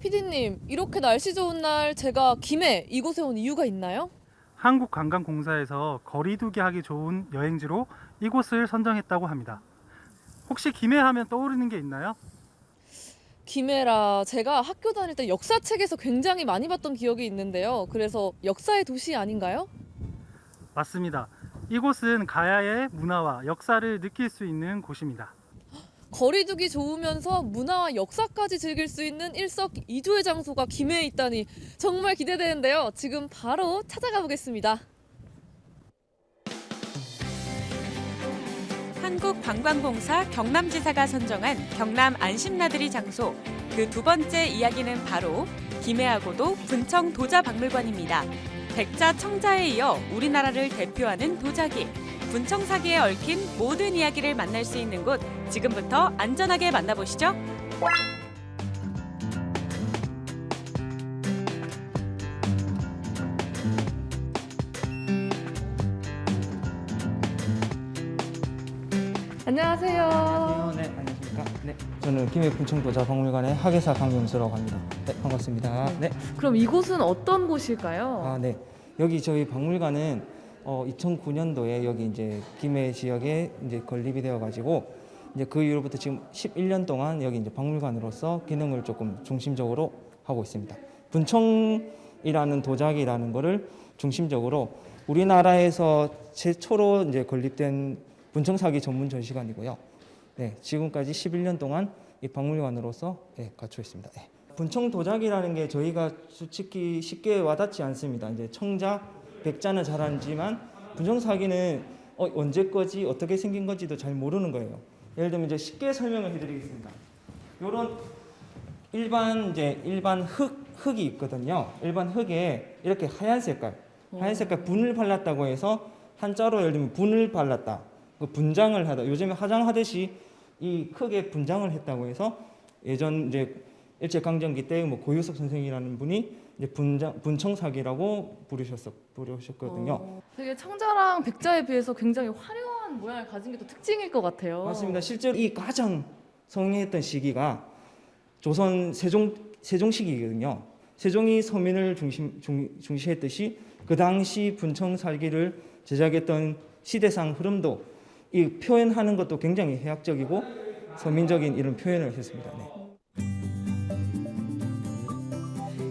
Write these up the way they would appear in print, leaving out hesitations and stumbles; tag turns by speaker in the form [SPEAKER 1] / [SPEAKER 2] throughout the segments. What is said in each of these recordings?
[SPEAKER 1] 피디님, 이렇게 날씨 좋은 날 제가 김해 이곳에 온 이유가 있나요?
[SPEAKER 2] 한국관광공사에서 거리두기 하기 좋은 여행지로 이곳을 선정했다고 합니다. 혹시 김해 하면 떠오르는 게 있나요?
[SPEAKER 1] 김해라 제가 학교 다닐 때 역사책에서 굉장히 많이 봤던 기억이 있는데요. 그래서 역사의 도시 아닌가요?
[SPEAKER 2] 맞습니다. 이곳은 가야의 문화와 역사를 느낄 수 있는 곳입니다.
[SPEAKER 1] 거리두기 좋으면서 문화와 역사까지 즐길 수 있는 일석이조의 장소가 김해에 있다니 정말 기대되는데요. 지금 바로 찾아가 보겠습니다.
[SPEAKER 3] 한국관광공사 경남지사가 선정한 경남 안심나들이 장소. 그 두 번째 이야기는 바로 김해하고도 분청 도자박물관입니다. 백자 청자에 이어 우리나라를 대표하는 도자기. 분청사기에 얽힌 모든 이야기를 만날 수 있는 곳. 지금부터 안전하게 만나보시죠.
[SPEAKER 1] 안녕하세요.
[SPEAKER 4] 네, 안녕하십니까. 네, 저는 김해 분청도자박물관의 학예사 강경수라고 합니다. 네, 반갑습니다. 네,
[SPEAKER 1] 그럼 이곳은 어떤 곳일까요?
[SPEAKER 4] 네, 여기 저희 박물관은 2009년도에 여기 이제 김해 지역에 이제 건립이 되어가지고 이제 그 이후로부터 지금 11년 동안 여기 이제 박물관으로서 기능을 조금 중심적으로 하고 있습니다. 분청이라는 도자기라는 거를 중심적으로 우리나라에서 최초로 이제 건립된 분청사기 전문 전시관이고요. 네, 지금까지 11년 동안 이 박물관으로서 갖추고 있습니다. 네. 분청 도자기라는 게 저희가 솔직히 쉽게 와닿지 않습니다. 이제 청자, 백자는 잘 알지만 분청사기는 언제 거지, 어떻게 생긴 건지도 잘 모르는 거예요. 예를 들면 이제 쉽게 설명을 해드리겠습니다. 이런 일반 흙이 있거든요. 일반 흙에 이렇게 하얀 색깔 분을 발랐다고 해서 한자로 예를 들면 분을 발랐다. 분장을 하다. 요즘에 화장하듯이 이 크게 분장을 했다고 해서 예전 이제 일제강점기 때 뭐 고유석 선생이라는 분이 이제 분청사기라고 부르셨거든요.
[SPEAKER 1] 되게 청자랑 백자에 비해서 굉장히 화려한 모양을 가진 게 또 특징일 것 같아요.
[SPEAKER 4] 맞습니다. 실제로 이 가장 성행했던 시기가 조선 세종 시기거든요. 세종이 서민을 중시했듯이 그 당시 분청사기를 제작했던 시대상 흐름도 이 표현하는 것도 굉장히 해학적이고 서민적인 이런 표현을 했습니다. 네.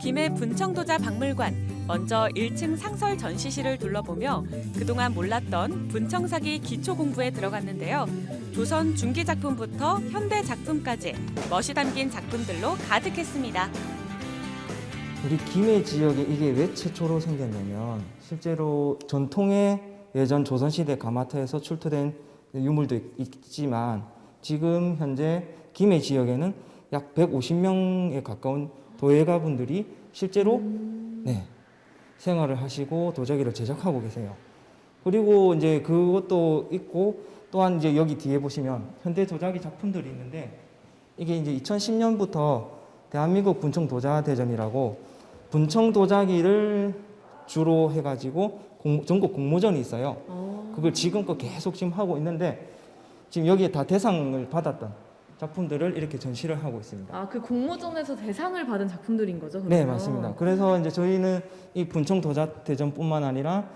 [SPEAKER 3] 김해 분청도자 박물관. 먼저 1층 상설 전시실을 둘러보며 그동안 몰랐던 분청사기 기초 공부에 들어갔는데요. 조선 중기 작품부터 현대 작품까지 멋이 담긴 작품들로 가득했습니다.
[SPEAKER 4] 우리 김해 지역에 이게 왜 최초로 생겼냐면 실제로 전통의 예전 조선시대 가마터에서 출토된 유물도 있지만 지금 현재 김해 지역에는 약 150명에 가까운 도예가분들이 실제로 생활을 하시고 도자기를 제작하고 계세요. 그리고 이제 그것도 있고 또한 이제 여기 뒤에 보시면 현대 도자기 작품들이 있는데 이게 이제 2010년부터 대한민국 분청도자대전이라고 분청 도자기를 주로 해가지고 전국 공모전이 있어요. 그걸 지금껏 계속 지금 하고 있는데 지금 여기에 다 대상을 받았던 작품들을 이렇게 전시를 하고 있습니다.
[SPEAKER 1] 아, 그 공모전에서 대상을 받은 작품들인 거죠?
[SPEAKER 4] 네,
[SPEAKER 1] 그러면?
[SPEAKER 4] 맞습니다. 그래서 이제 저희는 이 분청도자대전뿐만 아니라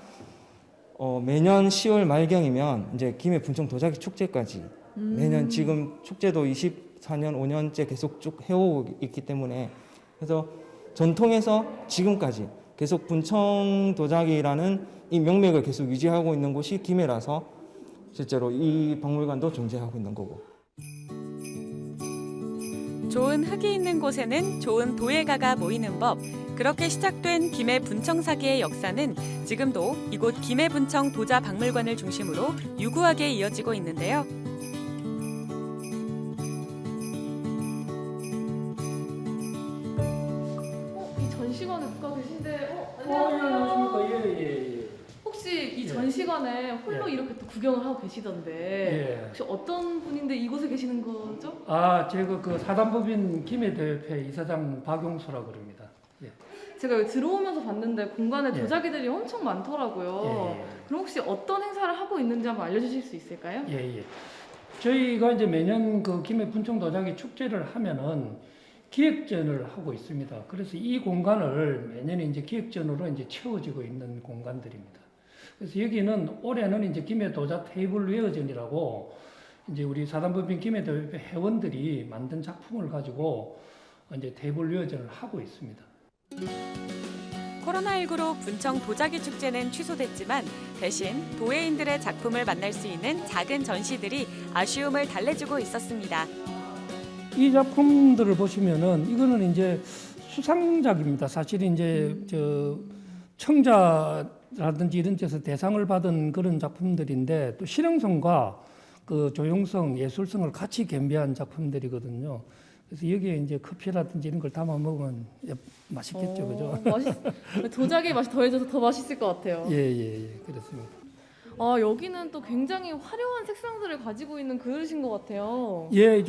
[SPEAKER 4] 매년 10월 말경이면 이제 김해 분청도자기 축제까지 매년 지금 축제도 24년, 5년째 계속 쭉 해오고 있기 때문에 그래서 전통에서 지금까지 계속 분청도자기라는 이 명맥을 계속 유지하고 있는 곳이 김해라서 실제로 이 박물관도 존재하고 있는 거고.
[SPEAKER 3] 좋은 흙이 있는 곳에는 좋은 도예가가 모이는 법. 그렇게 시작된 김해 분청사기의 역사는 지금도 이곳 김해 분청 도자 박물관을 중심으로 유구하게 이어지고 있는데요.
[SPEAKER 1] 이 전시관에 누가 계신데? 안녕하세요.
[SPEAKER 5] 예.
[SPEAKER 1] 혹시 이 전시관에 홀로 이렇게 또 구경을 하고 계시던데
[SPEAKER 5] 예.
[SPEAKER 1] 혹시 어떤 분인데 이곳에 계시는 거죠?
[SPEAKER 5] 제가 그 사단법인 김해대협회 이사장 박용수라고 그럽니다. 예.
[SPEAKER 1] 제가 여기 들어오면서 봤는데 공간에
[SPEAKER 5] 예.
[SPEAKER 1] 도자기들이 엄청 많더라고요.
[SPEAKER 5] 예.
[SPEAKER 1] 그럼 혹시 어떤 행사를 하고 있는지 한번 알려주실 수 있을까요?
[SPEAKER 5] 저희가 이제 매년 그 김해 분청 도자기 축제를 하면은 기획전을 하고 있습니다. 그래서 이 공간을 매년에 이제 기획전으로 이제 채워지고 있는 공간들입니다. 그래서 여기는 올해는 이제 김해도자 테이블웨어전이라고 이제 우리 사단법인 김해대회협회 회원들이 만든 작품을 가지고 이제 테이블웨어전을 하고 있습니다.
[SPEAKER 3] 코로나19로 분청 도자기 축제는 취소됐지만 대신 도예인들의 작품을 만날 수 있는 작은 전시들이 아쉬움을 달래주고 있었습니다.
[SPEAKER 5] 이 작품들을 보시면은 이거는 이제 수상작입니다. 사실 이제 저 청자라든지 이런 데서 대상을 받은 그런 작품들인데 또 실용성과 그 조형성, 예술성을 같이 겸비한 작품들이거든요. 그래서 여기에 이제 커피라든지 이런 걸 담아 먹으면 맛있겠죠, 그죠?
[SPEAKER 1] 도자기의 맛이 더해져서 더 맛있을 것 같아요.
[SPEAKER 5] 예, 그렇습니다.
[SPEAKER 1] 아, 여기는 또 굉장히 화려한 색상들을 가지고 있는 그릇인 것 같아요.
[SPEAKER 5] 예,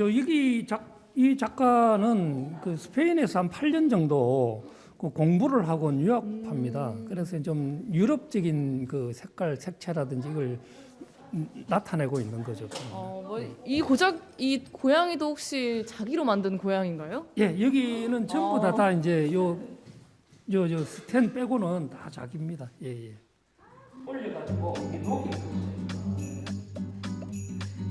[SPEAKER 5] 이 작가는 그 스페인에서 한 8년 정도 그 공부를 하고 유학합니다. 그래서 좀 유럽적인 그 색깔, 색채라든지 이걸 나타내고 있는 거죠.
[SPEAKER 1] 이 고양이도 혹시 자기로 만든 고양인가요?
[SPEAKER 5] 예, 여기는 전부 다 이제 요 스탠 빼고는 다 자기입니다. 예. 올려가지고 녹이.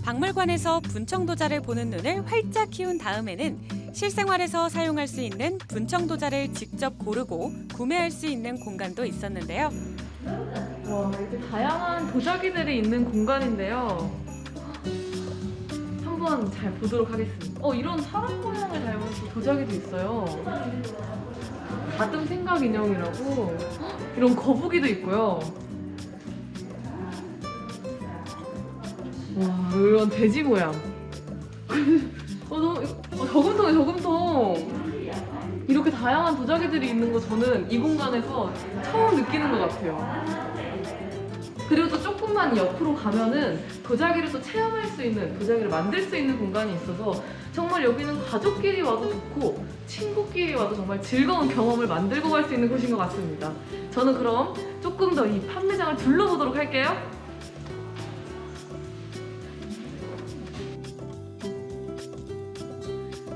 [SPEAKER 3] 박물관에서 분청도자를 보는 눈을 활짝 키운 다음에는 실생활에서 사용할 수 있는 분청도자를 직접 고르고 구매할 수 있는 공간도 있었는데요.
[SPEAKER 1] 와, 이렇게 다양한 도자기들이 있는 공간인데요. 한번 잘 보도록 하겠습니다. 이런 사람 모양을 닮은 또 도자기도 있어요. 가슴 생각 인형이라고 이런 거북이도 있고요. 와, 이런 돼지 모양. 저금통에 저금통. 이렇게 다양한 도자기들이 있는 거 저는 이 공간에서 처음 느끼는 것 같아요. 그리고 또 조금만 옆으로 가면은 도자기를 또 체험할 수 있는, 도자기를 만들 수 있는 공간이 있어서 정말 여기는 가족끼리 와도 좋고 친구끼리 와도 정말 즐거운 경험을 만들고 갈 수 있는 곳인 것 같습니다. 저는 그럼 조금 더 이 판매장을 둘러보도록 할게요.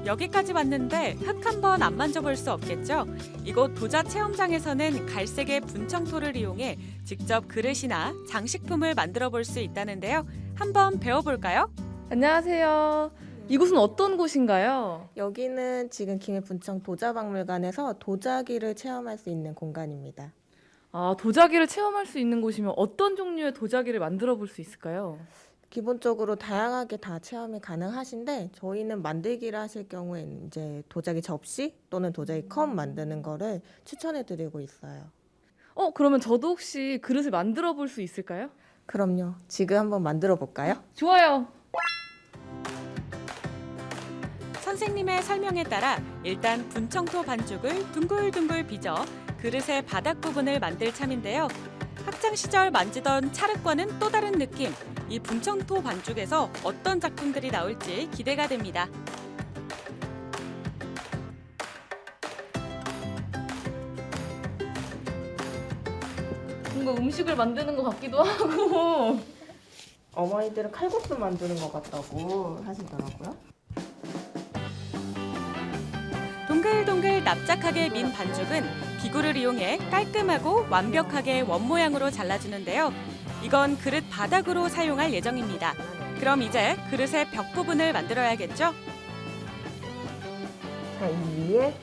[SPEAKER 3] 여기까지 왔는데 흙 한번 안 만져볼 수 없겠죠? 이곳 도자 체험장에서는 갈색의 분청토를 이용해 직접 그릇이나 장식품을 만들어 볼 수 있다는데요. 한번 배워볼까요?
[SPEAKER 1] 안녕하세요. 이곳은 어떤 곳인가요?
[SPEAKER 6] 여기는 지금 김해 분청 도자박물관에서 도자기를 체험할 수 있는 공간입니다.
[SPEAKER 1] 아, 도자기를 체험할 수 있는 곳이면 어떤 종류의 도자기를 만들어 볼 수 있을까요?
[SPEAKER 6] 기본적으로 다양하게 다 체험이 가능하신데 저희는 만들기를 하실 경우에는 이제 도자기 접시 또는 도자기 컵 만드는 거를 추천해 드리고 있어요.
[SPEAKER 1] 그러면 저도 혹시 그릇을 만들어 볼 수 있을까요?
[SPEAKER 6] 그럼요. 지금 한번 만들어 볼까요?
[SPEAKER 1] 좋아요.
[SPEAKER 3] 선생님의 설명에 따라 일단 분청토 반죽을 둥글둥글 빚어 그릇의 바닥 부분을 만들 참인데요. 학창 시절 만지던 찰흙과는 또 다른 느낌. 이 분청토 반죽에서 어떤 작품들이 나올지 기대가 됩니다.
[SPEAKER 1] 뭔가 음식을 만드는 것 같기도 하고.
[SPEAKER 6] 어머니들은 칼국수 만드는 것 같다고 하시더라고요.
[SPEAKER 3] 동글동글 납작하게 민 반죽은 기구를 이용해 깔끔하고 완벽하게 원 모양으로 잘라주는데요. 이건 그릇 바닥으로 사용할 예정입니다. 그럼 이제 그릇의 벽 부분을 만들어야겠죠?
[SPEAKER 6] 자, 이 위에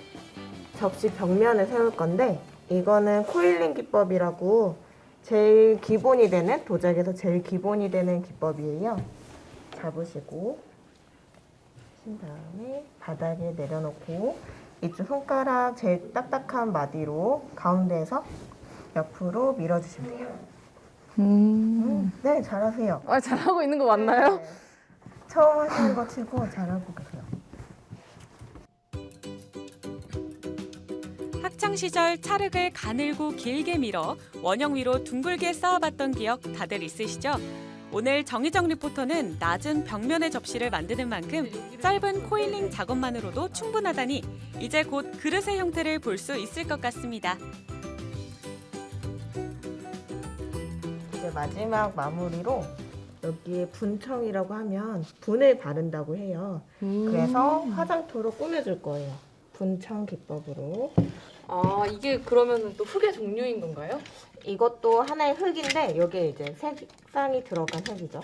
[SPEAKER 6] 접시 벽면을 세울 건데 이거는 코일링 기법이라고 제일 기본이 되는 도자기에서 제일 기본이 되는 기법이에요. 잡으시고 하신 다음에 바닥에 내려놓고 이쪽 손가락 제일 딱딱한 마디로 가운데에서 옆으로 밀어주시면 돼요. 네, 잘하세요.
[SPEAKER 1] 잘하고 있는 거 맞나요?
[SPEAKER 6] 네. 처음 하시는 거 치고 잘하고 계세요.
[SPEAKER 3] 학창 시절 찰흙을 가늘고 길게 밀어 원형 위로 둥글게 쌓아봤던 기억 다들 있으시죠? 오늘 정희정 리포터는 낮은 벽면의 접시를 만드는 만큼 짧은 코일링 작업만으로도 충분하다니 이제 곧 그릇의 형태를 볼 수 있을 것 같습니다.
[SPEAKER 6] 이제 마지막 마무리로 여기에 분청이라고 하면 분을 바른다고 해요. 그래서 화장토로 꾸며줄 거예요. 분청 기법으로.
[SPEAKER 1] 아, 이게 그러면 또 흙의 종류인 건가요?
[SPEAKER 6] 이것도 하나의 흙인데 여기에 이제 색상이 들어간 흙이죠.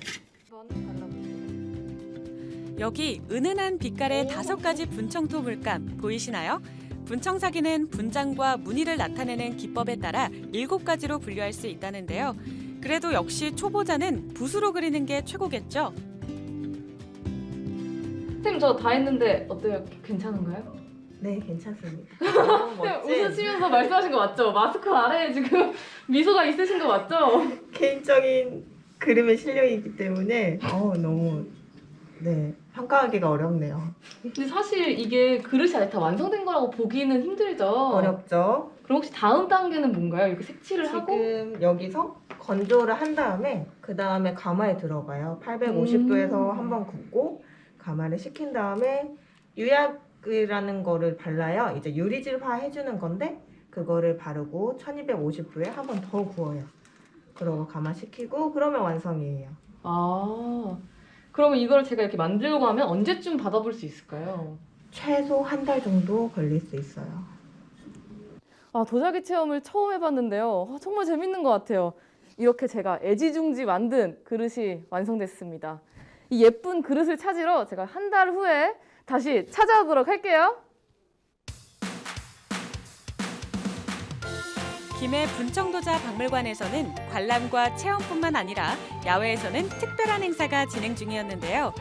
[SPEAKER 3] 여기 은은한 빛깔의 5가지 분청토 물감 보이시나요? 분청사기는 분장과 무늬를 나타내는 기법에 따라 7가지로 분류할 수 있다는데요. 그래도 역시 초보자는 붓으로 그리는 게 최고겠죠?
[SPEAKER 1] 선생님 저 다 했는데 어때요? 괜찮은가요?
[SPEAKER 6] 네, 괜찮습니다. 너무
[SPEAKER 1] 그냥
[SPEAKER 6] 멋진
[SPEAKER 1] 웃으시면서 말씀하신 거 맞죠? 마스크 아래에 지금 미소가 있으신 거 맞죠?
[SPEAKER 6] 개인적인 그림의 실력이기 때문에 너무 평가하기가 어렵네요.
[SPEAKER 1] 근데 사실 이게 그릇이 아직 다 완성된 거라고 보기는 힘들죠?
[SPEAKER 6] 어렵죠?
[SPEAKER 1] 그럼 혹시 다음 단계는 뭔가요? 이렇게 색칠을 하고?
[SPEAKER 6] 지금 여기서 건조를 한 다음에 그 다음에 가마에 들어가요. 850도에서 한번 굽고 가마를 식힌 다음에 유약이라는 거를 발라요. 이제 유리질화 해주는 건데 그거를 바르고 1250도에 한 번 더 구워요. 그러고 가마 식히고 그러면 완성이에요.
[SPEAKER 1] 아, 그러면 이걸 제가 이렇게 만들고 하면 언제쯤 받아볼 수 있을까요?
[SPEAKER 6] 최소 한 달 정도 걸릴 수 있어요.
[SPEAKER 1] 아, 도자기 체험을 처음 해봤는데요. 정말 재밌는 것 같아요. 이렇게 제가 애지중지 만든 그릇이 완성됐습니다. 이 예쁜 그릇을 찾으러 제가 한 달 후에 다시 찾아오도록 할게요.
[SPEAKER 3] 김해 분청도자 박물관에서는 관람과 체험뿐만 아니라 야외에서는 특별한 행사가 진행 중이었는데요.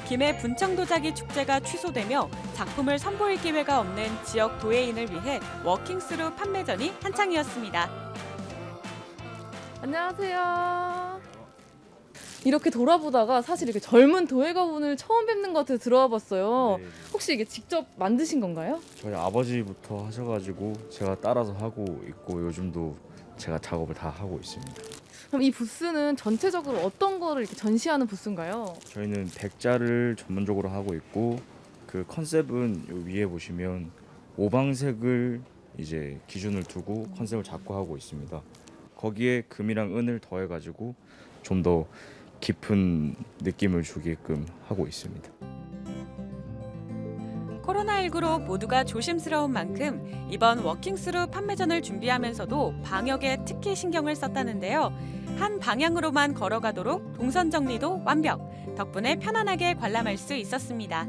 [SPEAKER 3] 김해 분청도자기 축제가 취소되며 작품을 선보일 기회가 없는 지역 도예인을 위해 워킹스루 판매전이 한창이었습니다.
[SPEAKER 1] 안녕하세요. 이렇게 돌아보다가 사실 이렇게 젊은 도예가분을 처음 뵙는 것 같아서 들어와 봤어요.
[SPEAKER 7] 네,
[SPEAKER 1] 혹시 이게 직접 만드신 건가요?
[SPEAKER 7] 저희 아버지부터 하셔가지고 제가 따라서 하고 있고 요즘도 제가 작업을 다 하고 있습니다.
[SPEAKER 1] 그럼 이 부스는 전체적으로 어떤 거를 이렇게 전시하는 부스인가요?
[SPEAKER 7] 저희는 백자를 전문적으로 하고 있고 그 컨셉은 요 위에 보시면 오방색을 이제 기준을 두고 컨셉을 잡고 하고 있습니다. 거기에 금이랑 은을 더해가지고 좀 더 깊은 느낌을 주게끔 하고 있습니다.
[SPEAKER 3] 코로나19로 모두가 조심스러운 만큼 이번 워킹스루 판매전을 준비하면서도 방역에 특히 신경을 썼다는데요. 한 방향으로만 걸어가도록 동선 정리도 완벽. 덕분에 편안하게 관람할 수 있었습니다.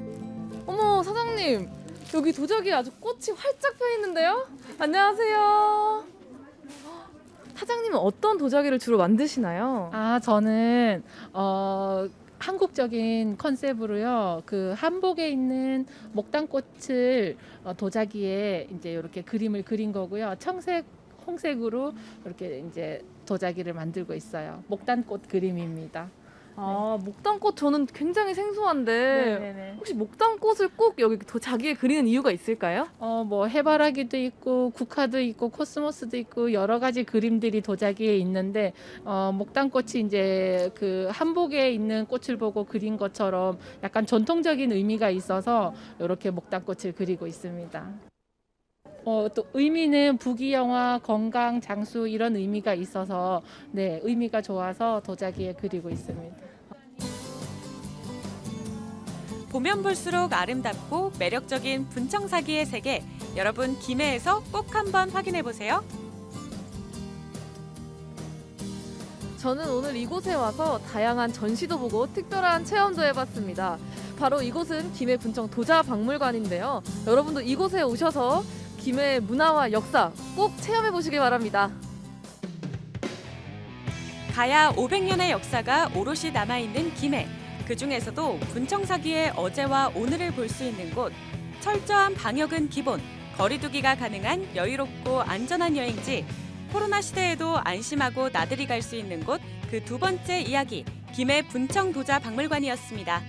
[SPEAKER 1] 어머, 사장님. 여기 도자기에 아주 꽃이 활짝 펴 있는데요? 안녕하세요. 사장님은 어떤 도자기를 주로 만드시나요?
[SPEAKER 8] 저는 한국적인 컨셉으로요. 그 한복에 있는 목단꽃을 도자기에 이제 이렇게 그림을 그린 거고요. 청색, 홍색으로 이렇게 이제 도자기를 만들고 있어요. 목단꽃 그림입니다.
[SPEAKER 1] 아, 목단꽃 저는 굉장히 생소한데
[SPEAKER 8] 네네네.
[SPEAKER 1] 혹시 목단꽃을 꼭 여기 도자기에 그리는 이유가 있을까요?
[SPEAKER 8] 뭐 해바라기도 있고 국화도 있고 코스모스도 있고 여러 가지 그림들이 도자기에 있는데 목단꽃이 이제 그 한복에 있는 꽃을 보고 그린 것처럼 약간 전통적인 의미가 있어서 이렇게 목단꽃을 그리고 있습니다. 또 의미는 부귀영화, 건강, 장수 이런 의미가 있어서 의미가 좋아서 도자기에 그리고 있습니다.
[SPEAKER 3] 보면 볼수록 아름답고 매력적인 분청사기의 세계, 여러분 김해에서 꼭 한번 확인해 보세요.
[SPEAKER 1] 저는 오늘 이곳에 와서 다양한 전시도 보고 특별한 체험도 해봤습니다. 바로 이곳은 김해 분청 도자박물관인데요. 여러분도 이곳에 오셔서 김해의 문화와 역사 꼭 체험해 보시길 바랍니다.
[SPEAKER 3] 가야 500년의 역사가 오롯이 남아있는 김해. 그중에서도 분청사기의 어제와 오늘을 볼 수 있는 곳. 철저한 방역은 기본, 거리두기가 가능한 여유롭고 안전한 여행지. 코로나 시대에도 안심하고 나들이 갈 수 있는 곳. 그 두 번째 이야기, 김해 분청도자박물관이었습니다.